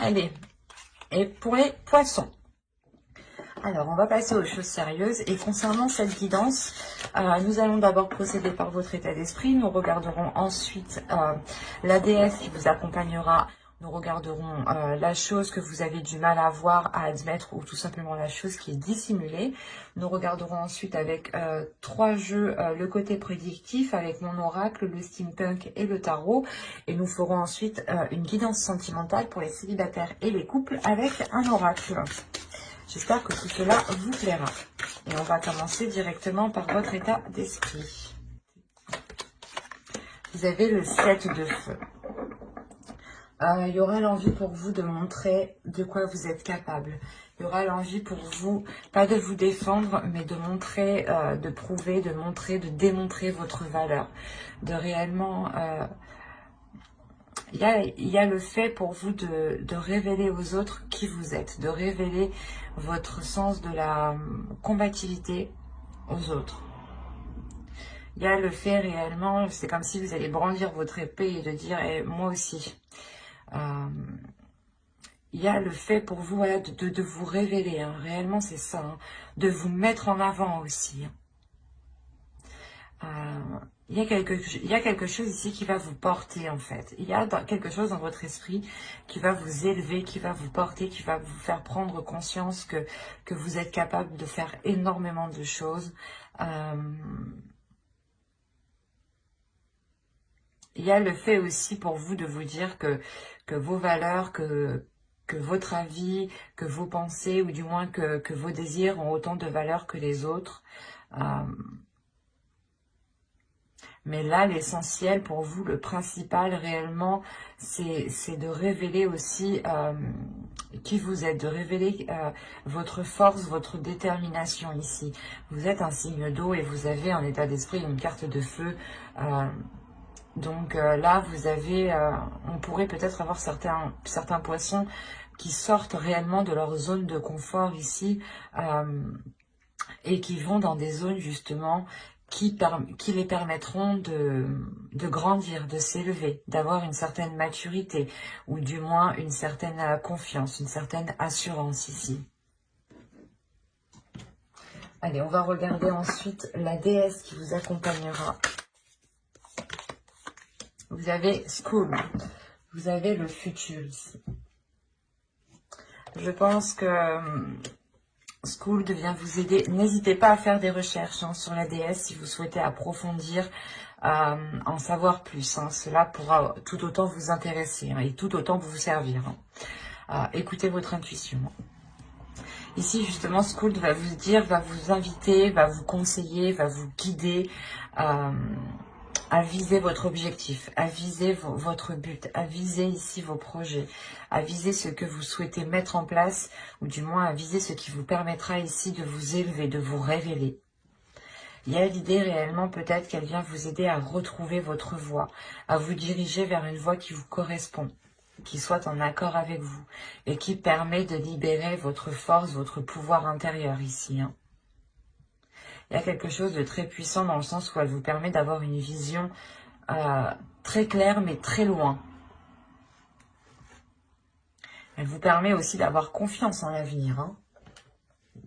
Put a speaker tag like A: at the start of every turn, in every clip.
A: Allez, et pour les poissons. Alors, on va passer aux choses sérieuses. Et concernant cette guidance, nous allons d'abord procéder par votre état d'esprit. Nous regarderons ensuite la déesse qui vous accompagnera. Nous regarderons la chose que vous avez du mal à voir, à admettre, ou tout simplement la chose qui est dissimulée. Nous regarderons ensuite avec 3 jeux le côté prédictif, avec mon oracle, le steampunk et le tarot. Et nous ferons ensuite une guidance sentimentale pour les célibataires et les couples avec un oracle. J'espère que tout cela vous plaira. Et on va commencer directement par votre état d'esprit. Vous avez le 7 de feu. Il y aura l'envie pour vous de montrer de quoi vous êtes capable. Il y aura l'envie pour vous, pas de vous défendre, mais de montrer, de prouver, de montrer, de démontrer votre valeur. De réellement... il y a le fait pour vous de révéler aux autres qui vous êtes, de révéler votre sens de la combativité aux autres. Il y a le fait réellement, c'est comme si vous allez brandir votre épée et de dire eh, moi aussi. Il y a le fait pour vous voilà, de vous révéler, hein. Réellement c'est ça, hein. De vous mettre en avant aussi. Il y a quelque chose ici qui va vous porter en fait. Il y a quelque chose dans votre esprit qui va vous élever, qui va vous porter, qui va vous faire prendre conscience que vous êtes capable de faire énormément de choses. Il y a le fait aussi pour vous de vous dire que vos valeurs, que votre avis, que vos pensées, ou du moins que vos désirs ont autant de valeur que les autres. Mais là, l'essentiel pour vous, le principal réellement, c'est de révéler aussi qui vous êtes, de révéler votre force, votre détermination ici. Vous êtes un signe d'eau et vous avez en état d'esprit une carte de feu. Donc là, vous avez, on pourrait peut-être avoir certains poissons qui sortent réellement de leur zone de confort ici et qui vont dans des zones justement qui les permettront de grandir, de s'élever, d'avoir une certaine maturité ou du moins une certaine confiance, une certaine assurance ici. Allez, on va regarder ensuite la déesse qui vous accompagnera. Vous avez School, vous avez le futur ici. Je pense que School vient vous aider. N'hésitez pas à faire des recherches hein, sur la déesse si vous souhaitez approfondir, en savoir plus. Hein. Cela pourra tout autant vous intéresser hein, et tout autant vous servir. Hein. Écoutez votre intuition. Ici, justement, School va vous dire, va vous inviter, va vous conseiller, va vous guider à viser votre objectif, à viser votre but, à viser ici vos projets, à viser ce que vous souhaitez mettre en place, ou du moins à viser ce qui vous permettra ici de vous élever, de vous révéler. Il y a l'idée réellement peut-être qu'elle vient vous aider à retrouver votre voie, à vous diriger vers une voie qui vous correspond, qui soit en accord avec vous, et qui permet de libérer votre force, votre pouvoir intérieur ici, hein. Il y a quelque chose de très puissant dans le sens où elle vous permet d'avoir une vision très claire mais très loin. Elle vous permet aussi d'avoir confiance en l'avenir, hein,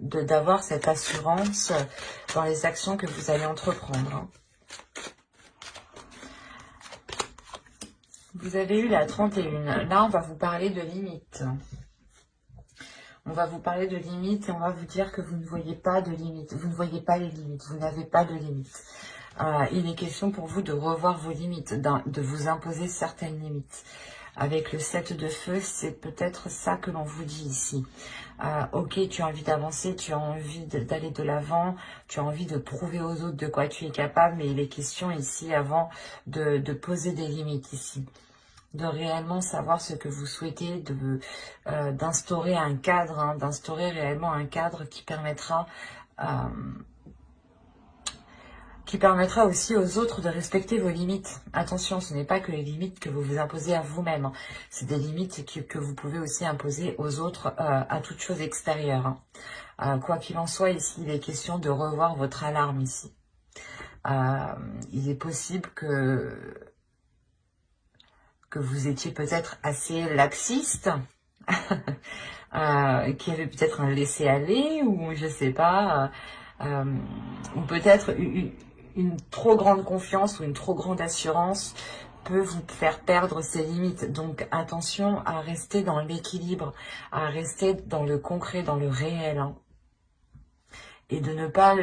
A: d'avoir cette assurance dans les actions que vous allez entreprendre. Hein. Vous avez eu la 31. Là, on va vous parler de limites. On va vous parler de limites et on va vous dire que vous ne voyez pas de limites. Vous ne voyez pas les limites. Vous n'avez pas de limites. Il est question pour vous de revoir vos limites, de vous imposer certaines limites. Avec le 7 de feu, c'est peut-être ça que l'on vous dit ici. Ok, tu as envie d'avancer, tu as envie d'aller de l'avant, tu as envie de prouver aux autres de quoi tu es capable, mais il est question ici avant de poser des limites ici. De réellement savoir ce que vous souhaitez, d'instaurer un cadre, hein, d'instaurer réellement un cadre qui permettra aussi aux autres de respecter vos limites. Attention, ce n'est pas que les limites que vous vous imposez à vous-même, hein. C'est des limites que vous pouvez aussi imposer aux autres à toute chose extérieure. Hein. Quoi qu'il en soit, ici, il est question de revoir votre alarme ici. Il est possible que vous étiez peut-être assez laxiste qui avait peut-être un laisser-aller, ou je sais pas, ou peut-être une trop grande confiance ou une trop grande assurance peut vous faire perdre ses limites. Donc attention à rester dans l'équilibre, à rester dans le concret, dans le réel, hein. Et de ne pas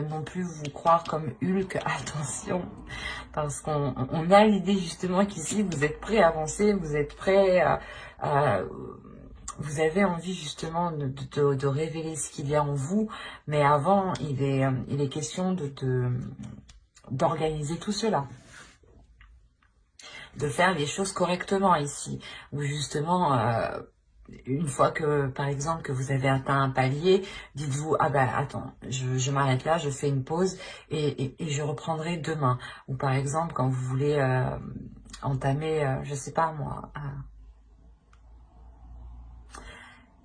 A: non plus vous croire comme Hulk, attention, parce qu'on a l'idée justement qu'ici vous êtes prêt à avancer, vous êtes prêt à vous avez envie justement de révéler ce qu'il y a en vous, mais avant il est question d'organiser tout cela, de faire les choses correctement ici, où justement une fois que, par exemple, que vous avez atteint un palier, dites-vous, ah ben attends, je m'arrête là, je fais une pause et je reprendrai demain. Ou par exemple, quand vous voulez entamer, je sais pas moi,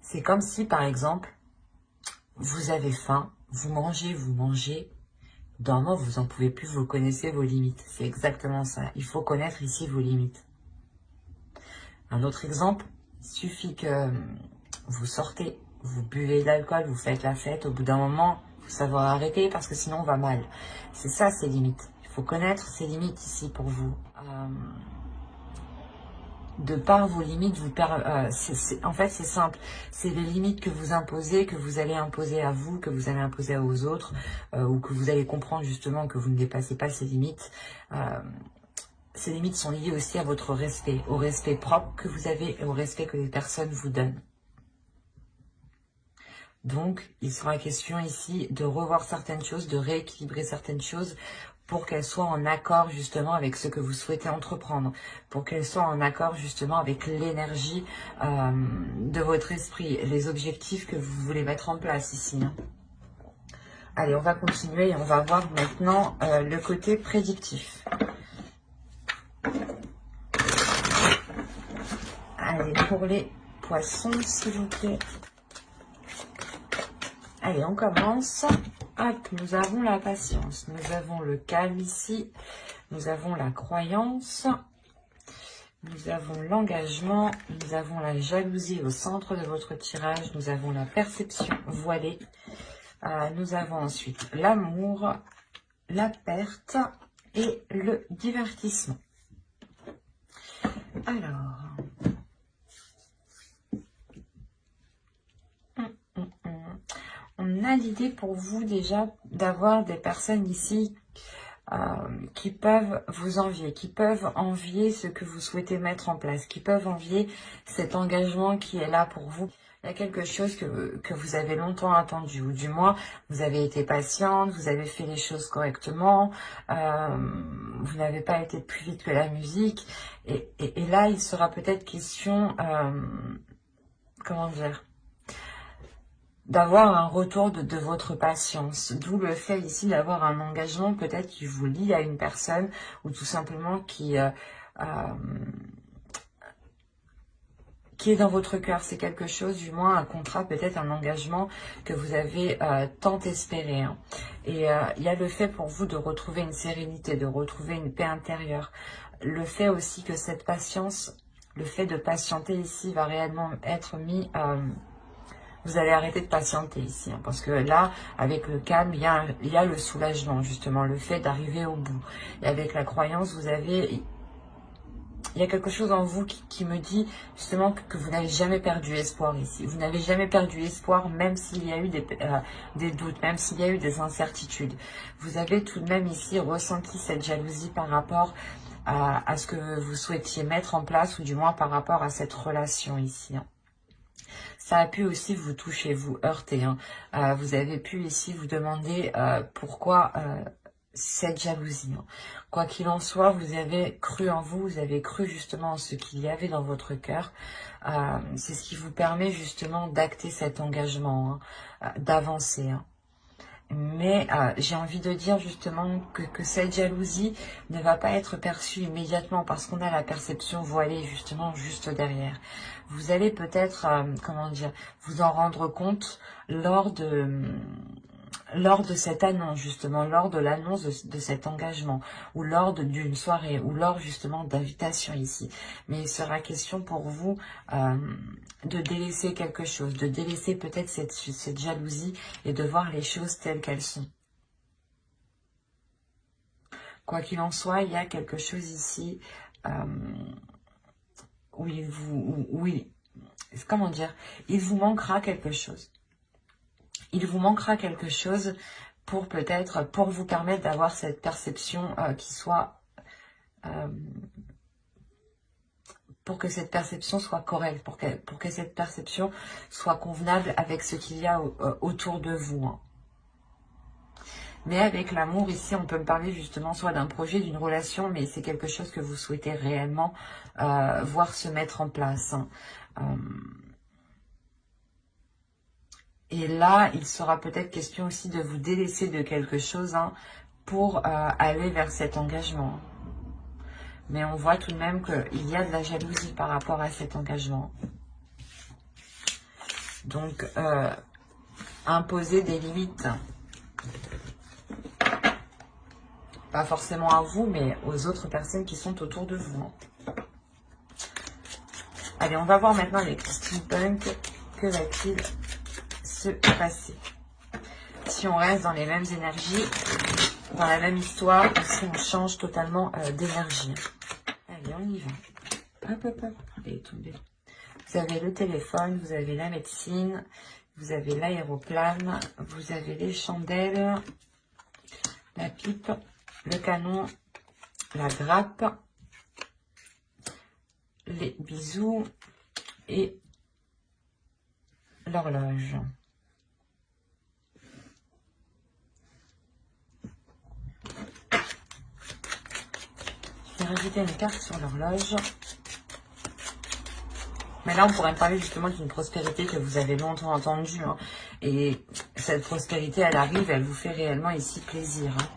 A: c'est comme si, par exemple, vous avez faim, vous mangez, d'un moment vous en pouvez plus, vous connaissez vos limites. C'est exactement ça, il faut connaître ici vos limites. Un autre exemple, il suffit que vous sortez, vous buvez de l'alcool, vous faites la fête, au bout d'un moment, il faut savoir arrêter parce que sinon on va mal. C'est ça, ces limites. Il faut connaître ces limites ici pour vous. De par vos limites, en fait c'est simple, c'est les limites que vous imposez, que vous allez imposer à vous, que vous allez imposer aux autres, ou que vous allez comprendre justement que vous ne dépassez pas ces limites. Ces limites sont liées aussi à votre respect, au respect propre que vous avez et au respect que les personnes vous donnent. Donc, il sera question ici de revoir certaines choses, de rééquilibrer certaines choses pour qu'elles soient en accord justement avec ce que vous souhaitez entreprendre, pour qu'elles soient en accord justement avec l'énergie de votre esprit, les objectifs que vous voulez mettre en place ici, hein. Allez, on va continuer et on va voir maintenant le côté prédictif. Allez, pour les poissons, s'il vous plaît. Allez, on commence. Hop, nous avons la patience, nous avons le calme ici, nous avons la croyance, nous avons l'engagement, nous avons la jalousie au centre de votre tirage, nous avons la perception voilée, nous avons ensuite l'amour, la perte et le divertissement. Alors... on a l'idée pour vous déjà d'avoir des personnes ici qui peuvent vous envier, qui peuvent envier ce que vous souhaitez mettre en place, qui peuvent envier cet engagement qui est là pour vous. Il y a quelque chose que vous avez longtemps attendu, ou du moins vous avez été patiente, vous avez fait les choses correctement, vous n'avez pas été plus vite que la musique, et là il sera peut-être question, comment dire, d'avoir un retour de votre patience, d'où le fait ici d'avoir un engagement peut-être qui vous lie à une personne ou tout simplement qui est dans votre cœur. C'est quelque chose, du moins un contrat, peut-être un engagement que vous avez tant espéré, hein. Et il y a le fait pour vous de retrouver une sérénité, de retrouver une paix intérieure. Le fait aussi que cette patience, le fait de patienter ici va réellement être mis... vous allez arrêter de patienter ici, hein, parce que là, avec le calme, il y a le soulagement, justement, le fait d'arriver au bout. Et avec la croyance, il y a quelque chose en vous qui me dit, justement, que vous n'avez jamais perdu espoir ici. Vous n'avez jamais perdu espoir, même s'il y a eu des doutes, même s'il y a eu des incertitudes. Vous avez tout de même ici ressenti cette jalousie par rapport à ce que vous souhaitiez mettre en place, ou du moins par rapport à cette relation ici, hein. Ça a pu aussi vous toucher, vous heurter, hein. Vous avez pu ici vous demander pourquoi cette jalousie, hein. Quoi qu'il en soit, vous avez cru en vous, vous avez cru justement en ce qu'il y avait dans votre cœur. C'est ce qui vous permet justement d'acter cet engagement, hein, d'avancer, hein. Mais j'ai envie de dire justement que cette jalousie ne va pas être perçue immédiatement parce qu'on a la perception voilée justement juste derrière. Vous allez peut-être, comment dire, vous en rendre compte lors de lors de cette annonce, justement, lors de l'annonce de cet engagement, ou lors d'une soirée, ou lors justement d'invitation ici. Mais il sera question pour vous de délaisser quelque chose, de délaisser peut-être cette jalousie et de voir les choses telles qu'elles sont. Quoi qu'il en soit, il y a quelque chose ici où comment dire, il vous manquera quelque chose. Il vous manquera quelque chose pour peut-être, pour vous permettre d'avoir cette perception qui soit, pour que cette perception soit correcte, pour que cette perception soit convenable avec ce qu'il y a autour de vous. Hein. Mais avec l'amour, ici, on peut me parler justement soit d'un projet, d'une relation, mais c'est quelque chose que vous souhaitez réellement voir se mettre en place. Hein. Et là, il sera peut-être question aussi de vous délaisser de quelque chose hein, pour aller vers cet engagement. Mais on voit tout de même qu'il y a de la jalousie par rapport à cet engagement. Donc, imposer des limites. Pas forcément à vous, mais aux autres personnes qui sont autour de vous. Hein. Allez, on va voir maintenant avec Steampunk. Que va-t-il se passer si on reste dans les mêmes énergies, dans la même histoire, ou si on change totalement d'énergie. Allez, on y va. Hop, hop, hop. Allez, tombez. Vous avez le téléphone, vous avez la médecine, vous avez l'aéroplane, vous avez les chandelles, la pipe, le canon, la grappe, les bisous et l'horloge. Je vais rajouter une carte sur l'horloge. Mais là, on pourrait parler justement d'une prospérité que vous avez longtemps entendue. Hein. Et cette prospérité, elle arrive, elle vous fait réellement ici plaisir. Hein.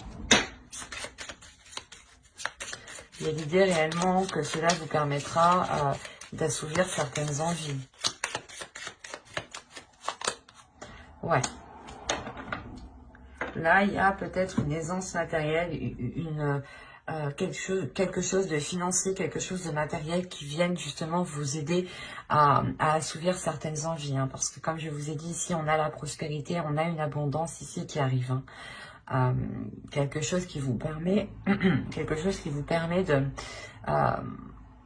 A: Il y a l'idée réellement que cela vous permettra d'assouvir certaines envies. Ouais. Là, il y a peut-être une aisance matérielle, quelque chose de financier, quelque chose de matériel qui vienne justement vous aider à assouvir certaines envies. Hein, parce que comme je vous ai dit ici, on a la prospérité, on a une abondance ici qui arrive. Hein. Quelque chose qui vous permet,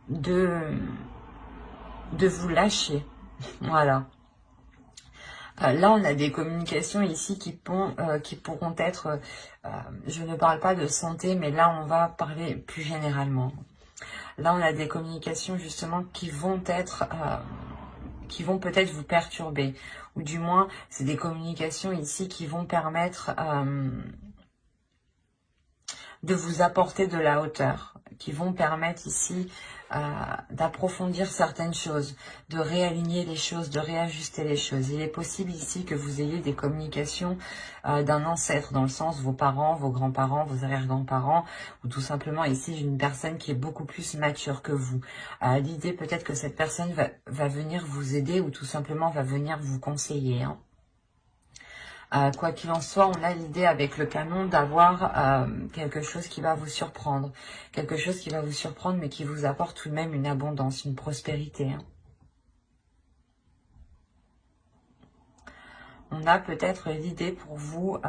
A: de vous lâcher. Voilà. Là, on a des communications ici qui pourront être, je ne parle pas de santé, mais là, on va parler plus généralement. Là, on a des communications justement qui vont peut-être vous perturber. Ou du moins, c'est des communications ici qui vont permettre de vous apporter de la hauteur, qui vont permettre ici d'approfondir certaines choses, de réaligner les choses, de réajuster les choses. Il est possible ici que vous ayez des communications d'un ancêtre, dans le sens vos parents, vos grands-parents, vos arrière-grands-parents, ou tout simplement ici une personne qui est beaucoup plus mature que vous. L'idée peut-être que cette personne va venir vous aider ou tout simplement va venir vous conseiller. Hein. Quoi qu'il en soit, on a l'idée avec le canon d'avoir quelque chose qui va vous surprendre. Quelque chose qui va vous surprendre, mais qui vous apporte tout de même une abondance, une prospérité. Hein. On a peut-être l'idée pour vous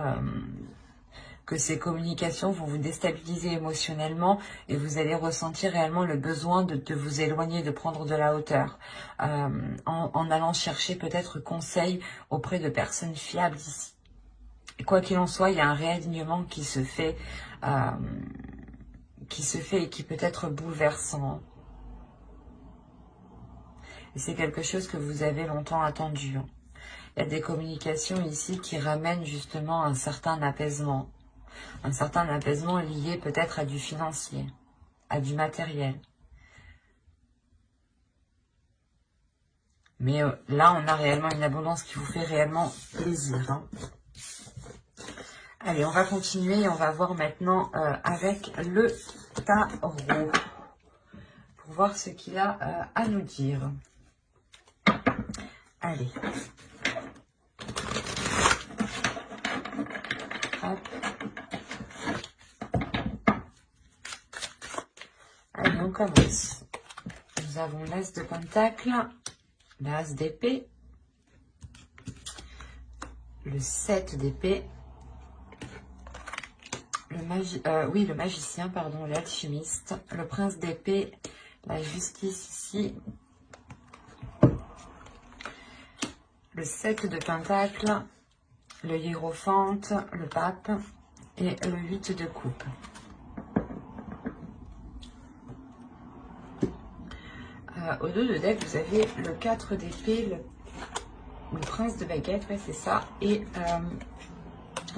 A: que ces communications vont vous déstabiliser émotionnellement et vous allez ressentir réellement le besoin de vous éloigner, de prendre de la hauteur. En allant chercher peut-être conseil auprès de personnes fiables ici. Quoi qu'il en soit, il y a un réalignement qui se fait et qui peut être bouleversant. Et c'est quelque chose que vous avez longtemps attendu. Il y a des communications ici qui ramènent justement un certain apaisement. Un certain apaisement lié peut-être à du financier, à du matériel. Mais là, on a réellement une abondance qui vous fait réellement plaisir. Hein. Allez, on va continuer et on va voir maintenant avec le tarot. Pour voir ce qu'il a à nous dire. Allez. Hop. Allez, on commence. Nous avons l'As de Pentacle, l'As d'épée, le 7 d'épée, le magicien, pardon, l'alchimiste, le prince d'épée, la justice ici, le 7 de Pentacle, le hiérophante, le pape et le 8 de coupe. Au dos de deck, vous avez le 4 d'épée, le prince de baguette, ouais, c'est ça, et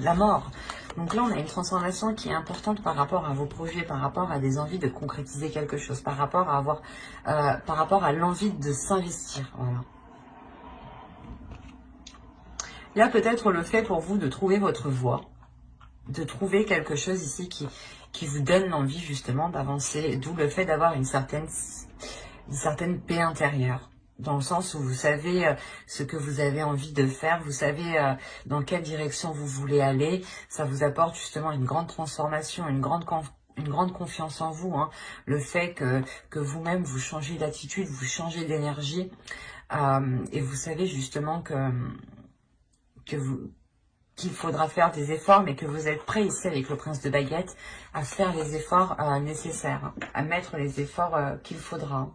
A: la mort. Donc là, on a une transformation qui est importante par rapport à vos projets, par rapport à des envies de concrétiser quelque chose, par rapport à l'envie de s'investir. Voilà. Il y a peut-être le fait pour vous de trouver votre voie, de trouver quelque chose ici qui vous donne l'envie justement d'avancer, d'où le fait d'avoir une certaine paix intérieure. Dans le sens où vous savez ce que vous avez envie de faire, vous savez dans quelle direction vous voulez aller. Ça vous apporte justement une grande transformation, une grande confiance en vous. Hein. Le fait que vous-même, vous changez d'attitude, vous changez d'énergie. Et vous savez justement qu'il faudra faire des efforts, mais que vous êtes prêt ici avec le prince de baguette à faire les efforts nécessaires, hein, à mettre les efforts qu'il faudra.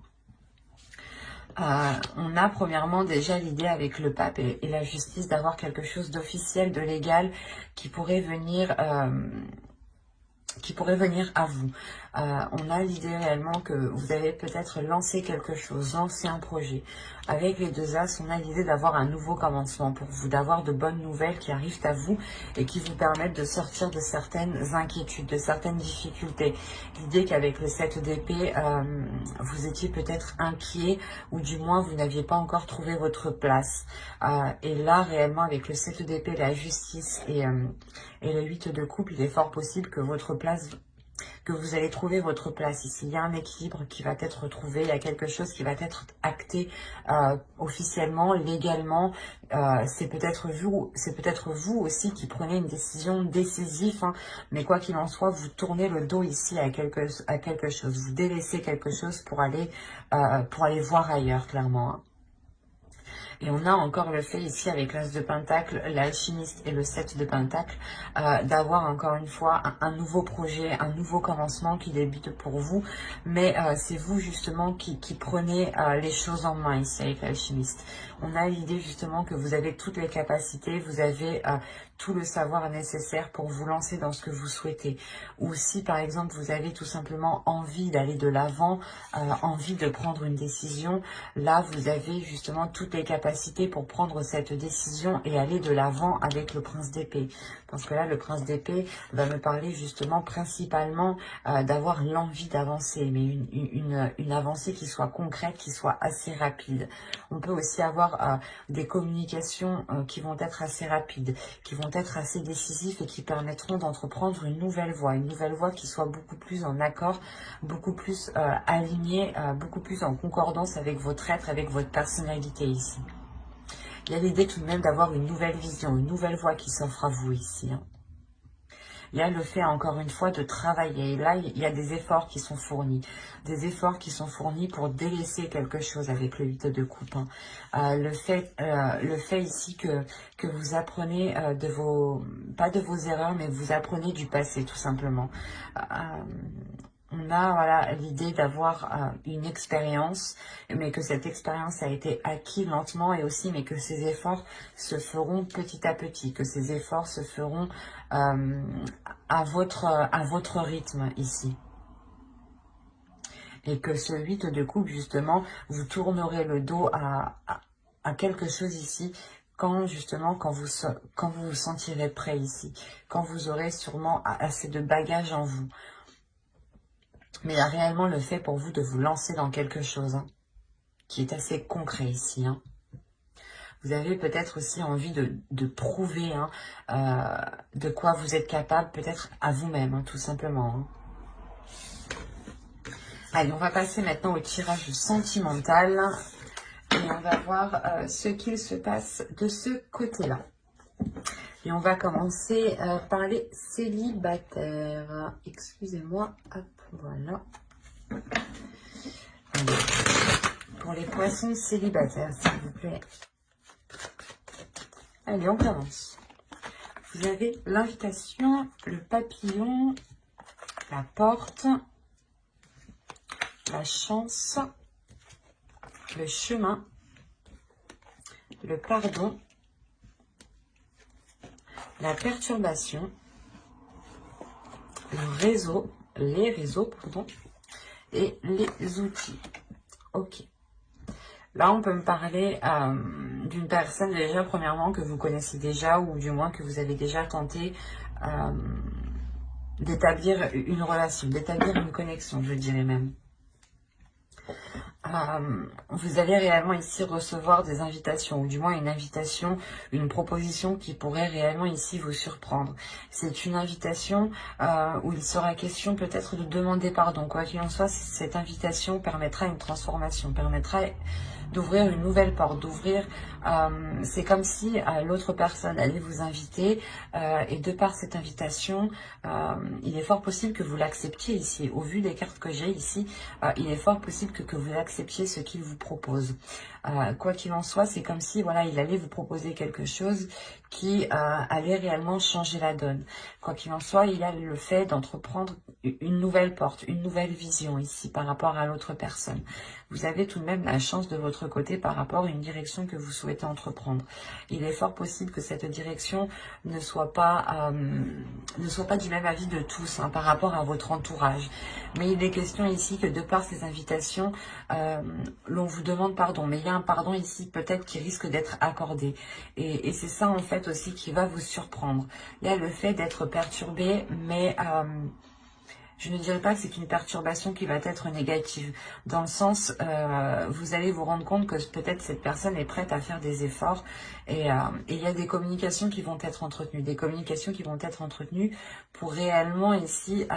A: On a premièrement déjà l'idée avec le pape et la justice d'avoir quelque chose d'officiel, de légal qui pourrait venir à vous. On a l'idée réellement que vous avez peut-être lancé quelque chose, lancé un projet. Avec les deux As, on a l'idée d'avoir un nouveau commencement pour vous, d'avoir de bonnes nouvelles qui arrivent à vous et qui vous permettent de sortir de certaines inquiétudes, de certaines difficultés. L'idée qu'avec le 7 d'épée, vous étiez peut-être inquiet ou du moins vous n'aviez pas encore trouvé votre place. Et là, réellement, avec le 7 d'épée, la justice et le 8 de coupe, il est fort possible que vous allez trouver votre place ici. Il y a un équilibre qui va être trouvé, il y a quelque chose qui va être acté officiellement, légalement. C'est peut-être vous aussi qui prenez une décision décisive, hein, mais quoi qu'il en soit, vous tournez le dos ici à quelque chose. Vous délaissez quelque chose pour aller voir ailleurs, clairement. Hein. Et on a encore le fait ici avec l'As de Pentacle, l'alchimiste et le 7 de Pentacle, d'avoir encore une fois un nouveau projet, un nouveau commencement qui débute pour vous. Mais c'est vous justement qui prenez les choses en main ici avec l'alchimiste. On a l'idée justement que vous avez toutes les capacités, vous avez tout le savoir nécessaire pour vous lancer dans ce que vous souhaitez. Ou si par exemple vous avez tout simplement envie d'aller de l'avant, envie de prendre une décision, là vous avez justement toutes les capacités pour prendre cette décision et aller de l'avant avec le prince d'épée. Parce que là le prince d'épée va me parler justement principalement d'avoir l'envie d'avancer, mais une avancée qui soit concrète, qui soit assez rapide. On peut aussi avoir des communications qui vont être assez rapides, qui vont être assez décisifs et qui permettront d'entreprendre une nouvelle voie qui soit beaucoup plus en accord, beaucoup plus alignée, beaucoup plus en concordance avec votre être, avec votre personnalité ici. Il y a l'idée tout de même d'avoir une nouvelle vision, une nouvelle voie qui s'offre à vous ici. Hein. Il y a le fait, encore une fois, de travailler. Et là, il y a des efforts qui sont fournis. Des efforts qui sont fournis pour délaisser quelque chose avec le 8 de coupe. Hein. Le fait ici que vous apprenez pas de vos erreurs, mais vous apprenez du passé, tout simplement. On a voilà, l'idée d'avoir une expérience, mais que cette expérience a été acquise lentement et aussi, mais que ces efforts se feront petit à petit, que ces efforts se feront à votre rythme ici. Et que ce 8 de coupe, justement, vous tournerez le dos à quelque chose ici quand vous vous sentirez prêt ici, quand vous aurez sûrement assez de bagages en vous. Mais il y a réellement le fait pour vous de vous lancer dans quelque chose hein, qui est assez concret ici. Hein. Vous avez peut-être aussi envie de prouver hein, de quoi vous êtes capable, peut-être à vous-même, hein, tout simplement. Hein. Allez, on va passer maintenant au tirage sentimental. Et on va voir ce qu'il se passe de ce côté-là. Et on va commencer par les célibataires. Excusez-moi. Hop, voilà. Allez. Pour les poissons célibataires, s'il vous plaît. Allez, on commence. Vous avez l'invitation, le papillon, la porte, la chance, le chemin, le pardon, la perturbation, le réseau, les réseaux, pardon, et les outils. Ok. Là, on peut me parler d'une personne déjà, premièrement, que vous connaissez déjà, ou du moins que vous avez déjà tenté d'établir une relation, d'établir une connexion, je dirais même. Vous allez réellement ici recevoir des invitations, ou du moins une invitation, une proposition qui pourrait réellement ici vous surprendre. C'est une invitation où il sera question peut-être de demander pardon. Quoi qu'il en soit, cette invitation permettra une transformation, permettra d'ouvrir une nouvelle porte, d'ouvrir, c'est comme si l'autre personne allait vous inviter et de par cette invitation, il est fort possible que vous l'acceptiez ici. Au vu des cartes que j'ai ici, il est fort possible que vous acceptiez ce qu'il vous propose. Quoi qu'il en soit, c'est comme si voilà, il allait vous proposer quelque chose qui allait réellement changer la donne. Quoi qu'il en soit, il y a le fait d'entreprendre une nouvelle porte, une nouvelle vision ici par rapport à l'autre personne. Vous avez tout de même la chance de votre côté par rapport à une direction que vous souhaitez entreprendre. Il est fort possible que cette direction ne soit pas du même avis de tous par rapport à votre entourage. Mais il est question ici que de par ces invitations, l'on vous demande pardon. Mais il y a un pardon ici peut-être qui risque d'être accordé. Et c'est ça en fait aussi qui va vous surprendre. Il y a le fait d'être perturbé, mais je ne dirais pas que c'est une perturbation qui va être négative. Dans le sens, vous allez vous rendre compte que peut-être cette personne est prête à faire des efforts. Et il y a des communications qui vont être entretenues. Des communications qui vont être entretenues pour réellement ici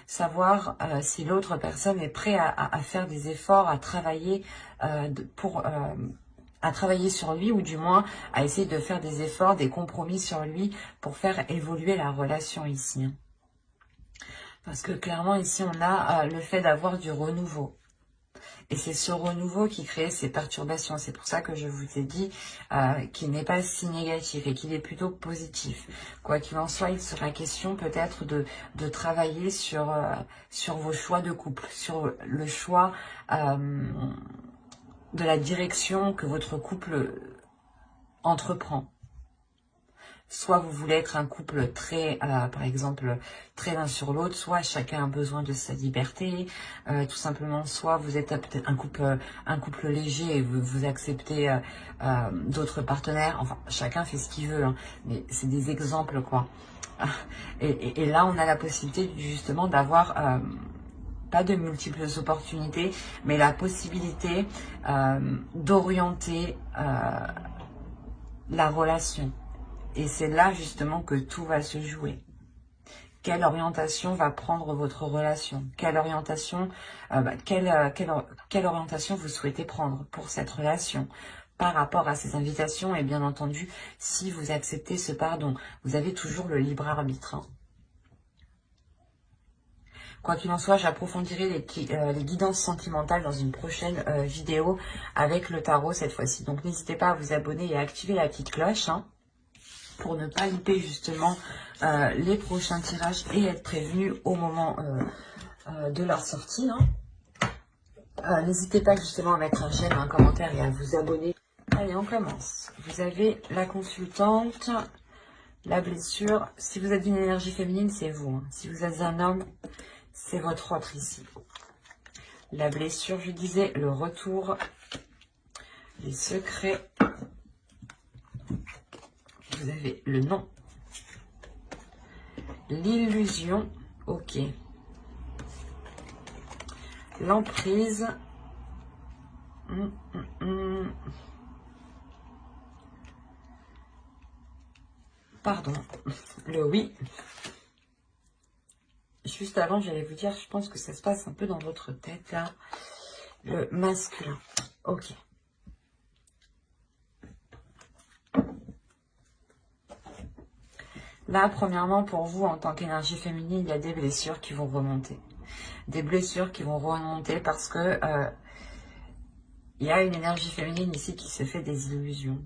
A: savoir si l'autre personne est prête à faire des efforts, à travailler à travailler sur lui, ou du moins à essayer de faire des efforts, des compromis sur lui pour faire évoluer la relation ici. Parce que clairement, ici, on a le fait d'avoir du renouveau. Et c'est ce renouveau qui crée ces perturbations. C'est pour ça que je vous ai dit qu'il n'est pas si négatif et qu'il est plutôt positif. Quoi qu'il en soit, il sera question peut-être de travailler sur vos choix de couple, sur le choix de la direction que votre couple entreprend. Soit vous voulez être un couple très, par exemple, très l'un sur l'autre, soit chacun a besoin de sa liberté, tout simplement, soit vous êtes peut-être un couple léger et vous acceptez d'autres partenaires, enfin, chacun fait ce qu'il veut, mais c'est des exemples, quoi. Et là, on a la possibilité, justement, d'avoir pas de multiples opportunités, mais la possibilité d'orienter la relation. Et c'est là justement que tout va se jouer. Quelle orientation va prendre votre relation? Quelle orientation, quelle orientation vous souhaitez prendre pour cette relation par rapport à ces invitations? Et bien entendu, si vous acceptez ce pardon, vous avez toujours le libre arbitre. Quoi qu'il en soit, j'approfondirai les guidances sentimentales dans une prochaine vidéo avec le tarot cette fois-ci. Donc n'hésitez pas à vous abonner et à activer la petite cloche, pour ne pas louper justement les prochains tirages et être prévenu au moment de leur sortie. N'hésitez pas justement à mettre un j'aime, un commentaire et à vous abonner. Allez, on commence. Vous avez la consultante, la blessure. Si vous êtes d'une énergie féminine, c'est vous. Si vous êtes un homme, c'est votre autre ici. La blessure, je disais, le retour, les secrets. Vous avez le nom. L'illusion, ok. L'emprise. Pardon. Le oui. Juste avant, j'allais vous dire, je pense que ça se passe un peu dans votre tête, là. Le masculin. Ok. Là, premièrement, pour vous, en tant qu'énergie féminine, il y a des blessures qui vont remonter. Des blessures qui vont remonter parce que il y a une énergie féminine ici qui se fait des illusions.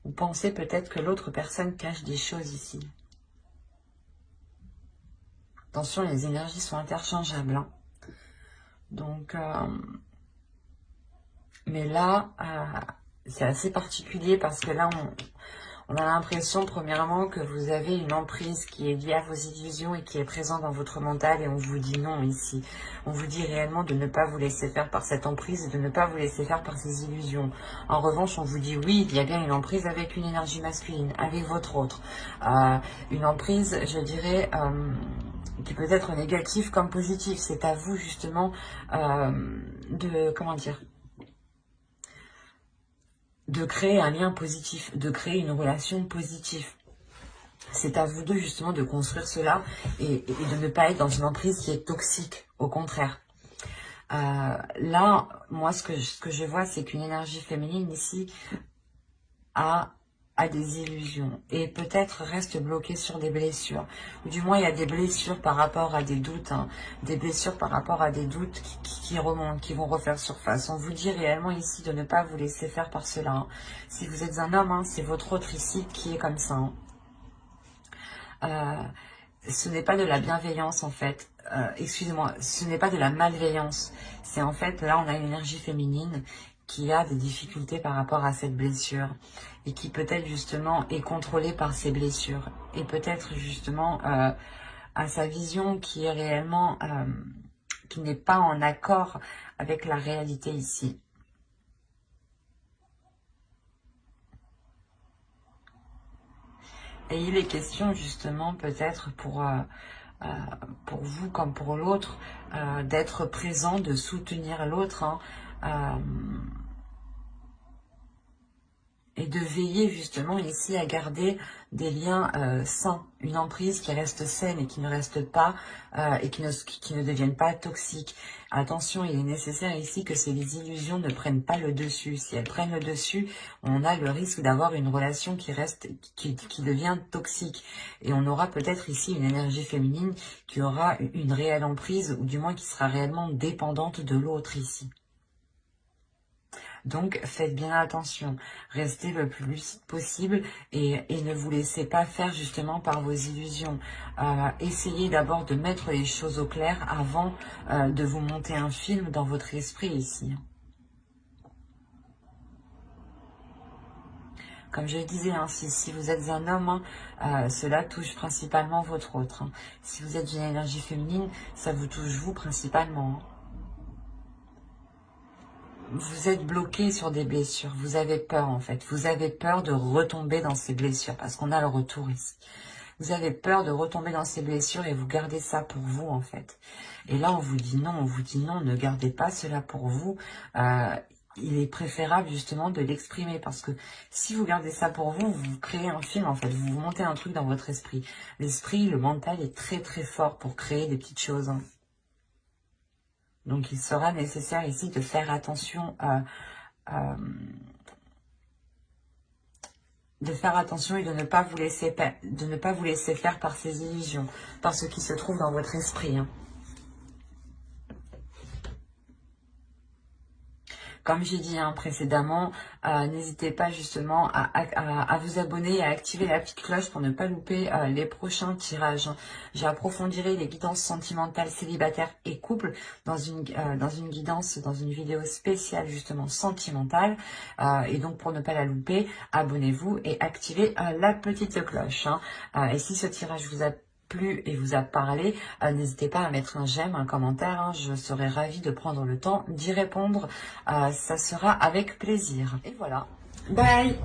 A: Vous pensez peut-être que l'autre personne cache des choses ici. Attention, les énergies sont interchangeables. Hein. Donc, mais là, c'est assez particulier parce que là, on a l'impression, premièrement, que vous avez une emprise qui est liée à vos illusions et qui est présente dans votre mental et on vous dit non ici. On vous dit réellement de ne pas vous laisser faire par cette emprise et de ne pas vous laisser faire par ces illusions. En revanche, on vous dit oui, il y a bien une emprise avec une énergie masculine, avec votre autre. Une emprise, je dirais, qui peut être négative comme positive. C'est à vous, justement, comment dire, de créer un lien positif, de créer une relation positive. C'est à vous deux justement de construire cela et de ne pas être dans une emprise qui est toxique, au contraire. Là, moi, ce que je vois, c'est qu'une énergie féminine ici a des illusions et peut-être reste bloquée sur des blessures. Ou du moins, il y a des blessures par rapport à des doutes, hein, des blessures par rapport à des doutes qui remontent, qui vont refaire surface. On vous dit réellement ici de ne pas vous laisser faire par cela. Hein. Si vous êtes un homme, hein, c'est votre autre ici qui est comme ça. Hein. Ce n'est pas de la bienveillance en fait. Excusez-moi, ce n'est pas de la malveillance. C'est en fait, là, on a une énergie féminine qui a des difficultés par rapport à cette blessure et qui peut-être justement est contrôlée par ces blessures et peut-être justement à sa vision qui est réellement, qui n'est pas en accord avec la réalité ici. Et il est question justement peut-être pour vous comme pour l'autre, d'être présent, de soutenir l'autre, hein, et de veiller justement ici à garder des liens sains, une emprise qui reste saine et qui ne reste pas, et qui ne deviennent pas toxiques. Attention, il est nécessaire ici que ces illusions ne prennent pas le dessus. Si elles prennent le dessus, on a le risque d'avoir une relation qui devient toxique. Et on aura peut-être ici une énergie féminine qui aura une réelle emprise, ou du moins qui sera réellement dépendante de l'autre ici. Donc, faites bien attention, restez le plus possible et ne vous laissez pas faire justement par vos illusions. Essayez d'abord de mettre les choses au clair avant de vous monter un film dans votre esprit ici. Comme je disais, hein, si vous êtes un homme, cela touche principalement votre autre. Hein. Si vous êtes une énergie féminine, ça vous touche vous principalement. Hein. Vous êtes bloqué sur des blessures, vous avez peur en fait, vous avez peur de retomber dans ces blessures, parce qu'on a le retour ici. Vous avez peur de retomber dans ces blessures et vous gardez ça pour vous en fait. Et là on vous dit non, ne gardez pas cela pour vous. Il est préférable justement de l'exprimer, parce que si vous gardez ça pour vous, vous créez un film en fait, vous montez un truc dans votre esprit. L'esprit, le mental est très très fort pour créer des petites choses. Hein. Donc, il sera nécessaire ici de faire attention et de ne pas vous laisser faire par ces illusions, par ce qui se trouve dans votre esprit. Hein. Comme j'ai dit précédemment, n'hésitez pas justement à vous abonner et à activer la petite cloche pour ne pas louper les prochains tirages. Hein. J'approfondirai les guidances sentimentales, célibataires et couples dans une vidéo spéciale justement sentimentale. Et donc pour ne pas la louper, abonnez-vous et activez la petite cloche. Hein. Et si ce tirage vous a plu et vous a parlé, n'hésitez pas à mettre un j'aime, un commentaire, hein, je serai ravie de prendre le temps d'y répondre, ça sera avec plaisir. Et voilà, bye.